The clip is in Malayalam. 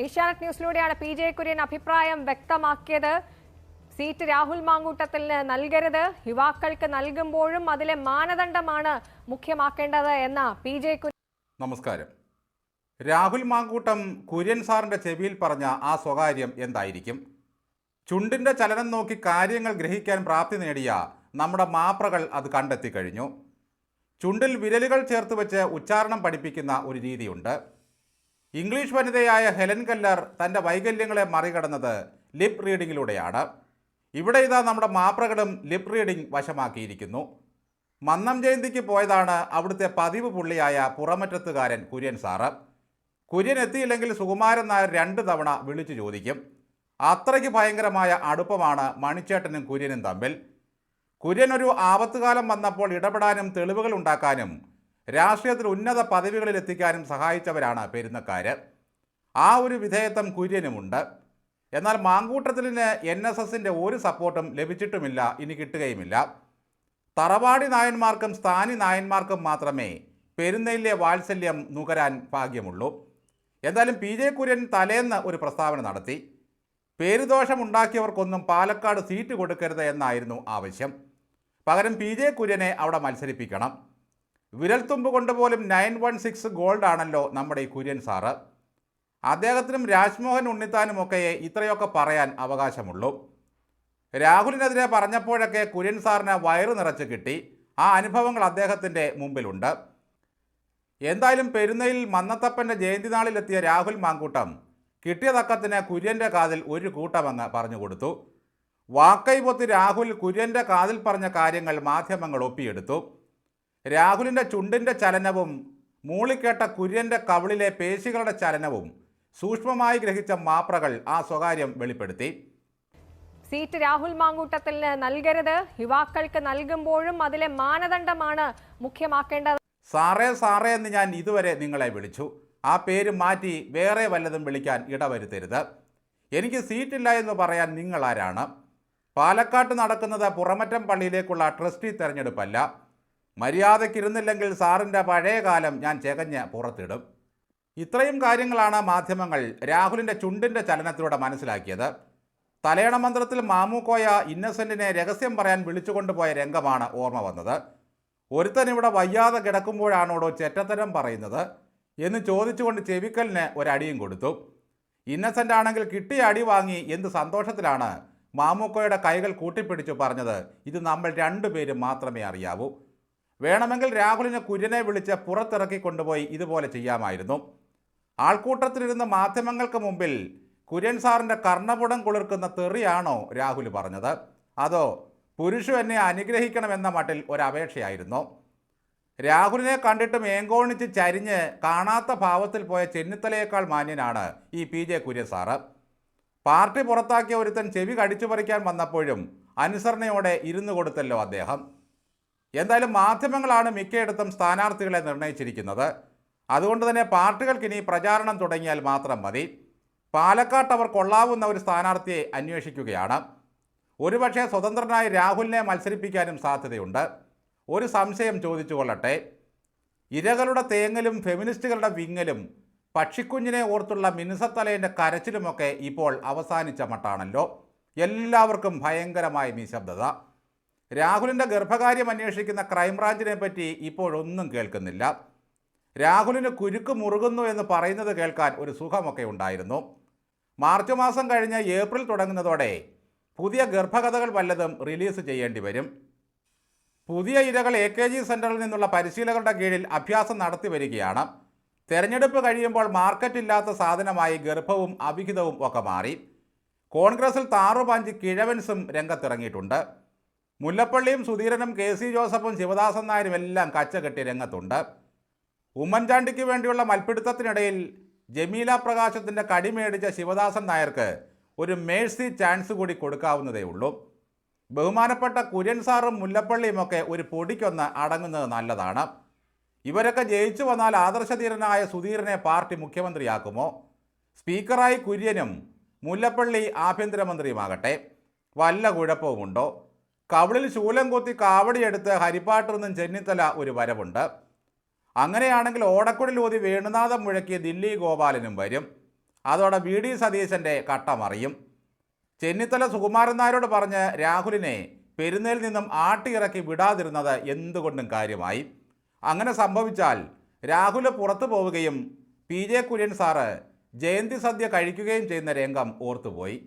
ഏഷ്യാനെറ്റ് ന്യൂസിലൂടെയാണ് പി ജെ കുര്യൻ അഭിപ്രായം വ്യക്തമാക്കിയത്. സീറ്റ് രാഹുൽ മാങ്കൂട്ടത്തിന് നൽകരുത്, യുവാക്കൾക്ക് നൽകുമ്പോഴും അതിലെ മാനദണ്ഡമാണ് മുഖ്യമാക്കേണ്ടത് എന്ന പി ജെ കുര്യൻ. നമസ്കാരം. രാഹുൽ മാങ്കൂട്ടം കുര്യൻ സാറിൻ്റെ ചെവിയിൽ പറഞ്ഞ ആ സ്വകാര്യം എന്തായിരിക്കും? ചുണ്ടിൻ്റെ ചലനം നോക്കി കാര്യങ്ങൾ ഗ്രഹിക്കാൻ പ്രാപ്തി നേടിയ നമ്മുടെ മാപ്രകൾ അത് കണ്ടെത്തി കഴിഞ്ഞു. ചുണ്ടിൽ വിരലുകൾ ചേർത്ത് വെച്ച് ഉച്ചാരണം പഠിപ്പിക്കുന്ന ഒരു രീതിയുണ്ട്. ഇംഗ്ലീഷ് വനിതയായ ഹെലൻ കെല്ലർ തൻ്റെ വൈകല്യങ്ങളെ മറികടന്നത് ലിപ് റീഡിങ്ങിലൂടെയാണ്. ഇവിടെ ഇതാ നമ്മുടെ മാപ്രകളും ലിപ് റീഡിംഗ് വശമാക്കിയിരിക്കുന്നു. മന്നം ജയന്തിക്ക് പോയതാണ് അവിടുത്തെ പതിവ് പുള്ളിയായ പുറമറ്റത്തുകാരൻ കുര്യൻ സാറ്. കുര്യൻ എത്തിയില്ലെങ്കിൽ സുകുമാരൻ നായർ 2 തവണ വിളിച്ചു ചോദിക്കും. അത്രയ്ക്ക് ഭയങ്കരമായ അടുപ്പമാണ് മണിച്ചേട്ടനും കുര്യനും തമ്മിൽ. കുര്യൻ ഒരു ആപത്തുകാലം വന്നപ്പോൾ ഇടപെടാനും തെളിവുകൾ ഉണ്ടാക്കാനും രാഷ്ട്രീയത്തിൽ ഉന്നത പദവികളിൽ എത്തിക്കാനും സഹായിച്ചവരാണ് പെരുന്നക്കാർ. ആ ഒരു വിധേയത്വം കുര്യനുമുണ്ട്. എന്നാൽ മാങ്കൂട്ടത്തിലിന് NSSൻ്റെ ഒരു സപ്പോർട്ടും ലഭിച്ചിട്ടുമില്ല, ഇനി കിട്ടുകയുമില്ല. തറവാടി നായന്മാർക്കും സ്ഥാനി നായന്മാർക്കും മാത്രമേ പെരുന്നയിലെ വാത്സല്യം നുകരാൻ ഭാഗ്യമുള്ളൂ. എന്തായാലും പി ജെ കുര്യൻ തലേന്ന് ഒരു പ്രസ്താവന നടത്തി. പേരുദോഷമുണ്ടാക്കിയവർക്കൊന്നും പാലക്കാട് സീറ്റ് കൊടുക്കരുത് എന്നായിരുന്നു ആവശ്യം. പകരം പി ജെ കുര്യനെ അവിടെ മത്സരിപ്പിക്കണം. വിരൽത്തുമ്പ് കൊണ്ടുപോലും 916 ഗോൾഡ് ആണല്ലോ നമ്മുടെ ഈ കുര്യൻ സാറ്. അദ്ദേഹത്തിനും രാജ്മോഹൻ ഉണ്ണിത്താനുമൊക്കെ ഇത്രയൊക്കെ പറയാൻ അവകാശമുള്ളൂ. രാഹുലിനെതിരെ പറഞ്ഞപ്പോഴൊക്കെ കുര്യൻ സാറിന് വയറ് നിറച്ച് കിട്ടി. ആ അനുഭവങ്ങൾ അദ്ദേഹത്തിൻ്റെ മുമ്പിലുണ്ട്. എന്തായാലും പെരുന്നയിൽ മന്നത്തപ്പൻ്റെ ജയന്തി നാളിലെത്തിയ രാഹുൽ മാങ്കൂട്ടം കിട്ടിയ തക്കത്തിന് കുര്യൻ്റെ കാതിൽ ഒരു കൂട്ടമങ്ങ് പറഞ്ഞു കൊടുത്തു. വാക്കൈ പൊത്തി രാഹുൽ കുര്യൻ്റെ കാതിൽ പറഞ്ഞ കാര്യങ്ങൾ മാധ്യമങ്ങൾ ഒപ്പിയെടുത്തു. രാഹുലിൻ്റെ ചുണ്ടിൻ്റെ ചലനവും മൂളിക്കേട്ട കുര്യൻ്റെ കവിളിലെ പേശികളുടെ ചലനവും സൂക്ഷ്മമായി ഗ്രഹിച്ച മാപ്രകൾ ആ സ്വകാര്യം വെളിപ്പെടുത്തി. സീറ്റ് രാഹുൽ മാങ്കൂട്ടത്തിന് നൽകരുത്, യുവാക്കൾക്ക് നൽകുമ്പോഴും അതിലെ മാനദണ്ഡമാണ് മുഖ്യമാക്കേണ്ടത്. സാറേ സാറേ എന്ന് ഞാൻ ഇതുവരെ നിങ്ങളെ വിളിച്ചു. ആ പേര് മാറ്റി വേറെ വല്ലതും വിളിക്കാൻ ഇടവരുത്തരുത്. എനിക്ക് സീറ്റില്ല എന്ന് പറയാൻ നിങ്ങളാരാണ്? പാലക്കാട്ട് നടക്കുന്നത് പുറമറ്റം പള്ളിയിലേക്കുള്ള ട്രസ്റ്റി തെരഞ്ഞെടുപ്പല്ല. മര്യാദയ്ക്കിരുന്നില്ലെങ്കിൽ സാറിൻ്റെ പഴയ കാലം ഞാൻ ചെകഞ്ഞ് പുറത്തിടും. ഇത്രയും കാര്യങ്ങളാണ് മാധ്യമങ്ങൾ രാഹുലിൻ്റെ ചുണ്ടിൻ്റെ ചലനത്തിലൂടെ മനസ്സിലാക്കിയത്. തലയണ മന്ത്രത്തിൽ മാമുക്കോയ ഇന്നസെൻറ്റിനെ രഹസ്യം പറയാൻ വിളിച്ചുകൊണ്ടുപോയ രംഗമാണ് ഓർമ്മ വന്നത്. ഒരുത്തൻ ഇവിടെ വയ്യാതെ കിടക്കുമ്പോഴാണോടോ ചെറ്റത്തരം പറയുന്നത് എന്ന് ചോദിച്ചുകൊണ്ട് ചെവിക്കലിന് ഒരടിയും കൊടുത്തു. ഇന്നസെൻ്റ് ആണെങ്കിൽ കിട്ടിയ അടി വാങ്ങി എന്ത് സന്തോഷത്തിലാണ് മാമുക്കോയുടെ കൈകൾ കൂട്ടിപ്പിടിച്ചു പറഞ്ഞത്, ഇത് നമ്മൾ 2 പേരും മാത്രമേ അറിയാവൂ. വേണമെങ്കിൽ രാഹുലിനെ കുര്യനെ വിളിച്ച് പുറത്തിറക്കി കൊണ്ടുപോയി ഇതുപോലെ ചെയ്യാമായിരുന്നു. ആൾക്കൂട്ടത്തിലിരുന്ന് മാധ്യമങ്ങൾക്ക് മുമ്പിൽ കുര്യൻ സാറിൻ്റെ കർണപുടം കുളിർക്കുന്ന തെറിയാണോ രാഹുൽ പറഞ്ഞത്? അതോ പുരുഷു എന്നെ അനുഗ്രഹിക്കണമെന്ന മട്ടിൽ ഒരപേക്ഷയായിരുന്നു? രാഹുലിനെ കണ്ടിട്ടും ഏങ്കോണിച്ച് ചരിഞ്ഞ് കാണാത്ത ഭാവത്തിൽ പോയ ചെന്നിത്തലയേക്കാൾ മാന്യനാണ് ഈ P J Kurian sir. Party പുറത്താക്കിയ ഒരുത്തൻ ചെവി കടിച്ചു പറിക്കാൻ വന്നപ്പോഴും അനുസരണയോടെ ഇരുന്നു കൊടുത്തല്ലോ അദ്ദേഹം. എന്തായാലും മാധ്യമങ്ങളാണ് മിക്കയിടത്തും സ്ഥാനാർത്ഥികളെ നിർണയിച്ചിരിക്കുന്നത്. അതുകൊണ്ട് തന്നെ പാർട്ടികൾക്കിനി പ്രചാരണം തുടങ്ങിയാൽ മാത്രം മതി. പാലക്കാട്ട് അവർ കൊള്ളാവുന്ന ഒരു സ്ഥാനാർത്ഥിയെ അന്വേഷിക്കുകയാണ്. ഒരുപക്ഷെ സ്വതന്ത്രനായി രാഹുലിനെ മത്സരിപ്പിക്കാനും സാധ്യതയുണ്ട്. ഒരു സംശയം ചോദിച്ചു കൊള്ളട്ടെ. ഇരകളുടെ തേങ്ങലും ഫെമിനിസ്റ്റുകളുടെ വിങ്ങലും പക്ഷിക്കുഞ്ഞിനെ ഓർത്തുള്ള മിനുസത്തലേൻ്റെ കരച്ചിലുമൊക്കെ ഇപ്പോൾ അവസാനിച്ച മട്ടാണല്ലോ. എല്ലാവർക്കും ഭയങ്കരമായ നിശബ്ദത. രാഹുലിൻ്റെ ഗർഭകാര്യം അന്വേഷിക്കുന്ന ക്രൈംബ്രാഞ്ചിനെ പറ്റി ഇപ്പോഴൊന്നും കേൾക്കുന്നില്ല. രാഹുലിന് കുരുക്ക് മുറുകുന്നു എന്ന് പറയുന്നത് കേൾക്കാൻ ഒരു സുഖമൊക്കെ ഉണ്ടായിരുന്നു. മാർച്ച് മാസം കഴിഞ്ഞ് ഏപ്രിൽ തുടങ്ങുന്നതോടെ പുതിയ ഗർഭകഥകൾ വല്ലതും റിലീസ് ചെയ്യേണ്ടി വരും. പുതിയ ഇരകൾ AKG സെൻറ്ററിൽ നിന്നുള്ള പരിശീലകരുടെ കീഴിൽ അഭ്യാസം നടത്തി വരികയാണ്. തെരഞ്ഞെടുപ്പ് കഴിയുമ്പോൾ മാർക്കറ്റില്ലാത്ത സാധനമായി ഗർഭവും അവിഹിതവും ഒക്കെ മാറി. കോൺഗ്രസിൽ താറുപാഞ്ചി കിഴവൻസും രംഗത്തിറങ്ങിയിട്ടുണ്ട്. മുല്ലപ്പള്ളിയും സുധീരനും KC ജോസഫും ശിവദാസൻ നായരും എല്ലാം കച്ചകെട്ടി രംഗത്തുണ്ട്. ഉമ്മൻചാണ്ടിക്ക് വേണ്ടിയുള്ള മൽപ്പിടുത്തത്തിനിടയിൽ ജമീല പ്രകാശത്തിൻ്റെ കടിമേടിച്ച ശിവദാസൻ നായർക്ക് ഒരു മേഴ്സി ചാൻസ് കൂടി കൊടുക്കാവുന്നതേ ഉള്ളൂ. ബഹുമാനപ്പെട്ട കുര്യൻ സാറും മുല്ലപ്പള്ളിയുമൊക്കെ ഒരു പൊടിക്കൊന്ന് അടങ്ങുന്നത് നല്ലതാണ്. ഇവരൊക്കെ ജയിച്ചു വന്നാൽ ആദർശധീരനായ സുധീരനെ പാർട്ടി മുഖ്യമന്ത്രിയാക്കുമോ? സ്പീക്കറായി കുര്യനും മുല്ലപ്പള്ളി ആഭ്യന്തരമന്ത്രിയുമാകട്ടെ. വല്ല കുഴപ്പവുമുണ്ടോ? കവിളിൽ ശൂലം കൊത്തി കാവടിയെടുത്ത് ഹരിപ്പാട്ടിൽ നിന്നും ചെന്നിത്തല ഒരു വരവുണ്ട്. അങ്ങനെയാണെങ്കിൽ ഓടക്കുഴലൂതി വേണുനാഥം മുഴക്കിയ ദില്ലി ഗോപാലനും വരും. അതോടെ വി ഡി സതീശൻ്റെ കട്ടമറിയും. ചെന്നിത്തല സുകുമാരൻ നായരോട് പറഞ്ഞ് രാഹുലിനെ പെരുന്നയിൽ നിന്നും ആട്ടിയിറക്കി വിടാതിരുന്നത് എന്തുകൊണ്ടും കാര്യമായി. അങ്ങനെ സംഭവിച്ചാൽ രാഹുൽ പുറത്തു പോവുകയും PJ കുര്യൻ സാറ് ജയന്തി സദ്യ കഴിക്കുകയും ചെയ്യുന്ന രംഗം ഓർത്തുപോയി.